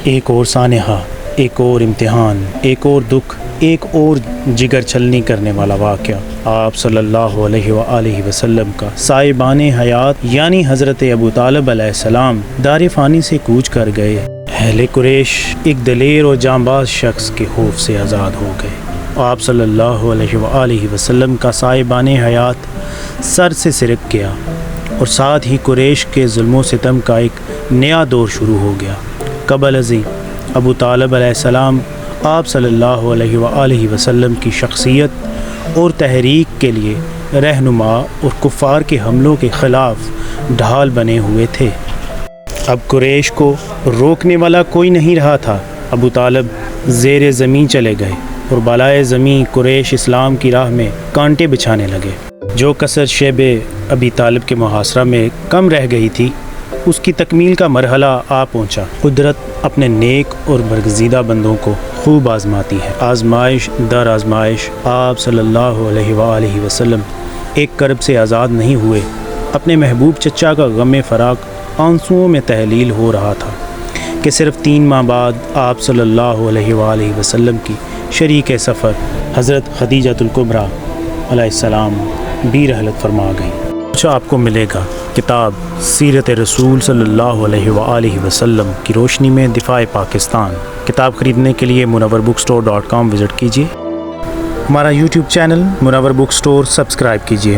ایک اور سانحہ، ایک اور امتحان، ایک اور دکھ، ایک اور جگر چھلنی کرنے والا واقعہ۔ آپ صلی اللہ علیہ وآلہ وسلم کا صاحبان حیات یعنی حضرت ابو طالب علیہ السلام دار فانی سے کوچ کر گئے۔ اہل قریش ایک دلیر اور جانباز شخص کے خوف سے آزاد ہو گئے۔ آپ صلی اللہ علیہ وآلہ وسلم کا صاحبان حیات سر سے سرک گیا اور ساتھ ہی قریش کے ظلم و ستم کا ایک نیا دور شروع ہو گیا۔ قبل ازیں ابو طالب علیہ السلام آپ صلی اللہ علیہ وآلہ وسلم کی شخصیت اور تحریک کے لیے رہنما اور کفار کے حملوں کے خلاف ڈھال بنے ہوئے تھے۔ اب قریش کو روکنے والا کوئی نہیں رہا تھا۔ ابو طالب زیر زمین چلے گئے اور بالائے زمین قریش اسلام کی راہ میں کانٹے بچھانے لگے۔ جو کثر شیب ابی طالب کے محاصرہ میں کم رہ گئی تھی، اس کی تکمیل کا مرحلہ آ پہنچا۔ قدرت اپنے نیک اور برگزیدہ بندوں کو خوب آزماتی ہے۔ آزمائش در آزمائش آپ صلی اللہ علیہ وآلہ وسلم ایک کرب سے آزاد نہیں ہوئے۔ اپنے محبوب چچا کا غم فراق آنسوؤں میں تحلیل ہو رہا تھا کہ صرف 3 ماہ بعد آپ صلی اللہ علیہ وآلہ وسلم کی شریک سفر حضرت خدیجۃ الکبریٰ علیہ السلام بھی رحلت فرما گئی۔ کچھ آپ کو ملے گا کتاب سیرت رسول صلی اللہ علیہ وآلہ وسلم کی روشنی میں دفاع پاکستان۔ کتاب خریدنے کے لیے munawwarbookstore.com وزٹ کیجیے۔ ہمارا YouTube چینل منور بک سٹور سبسکرائب کیجیے۔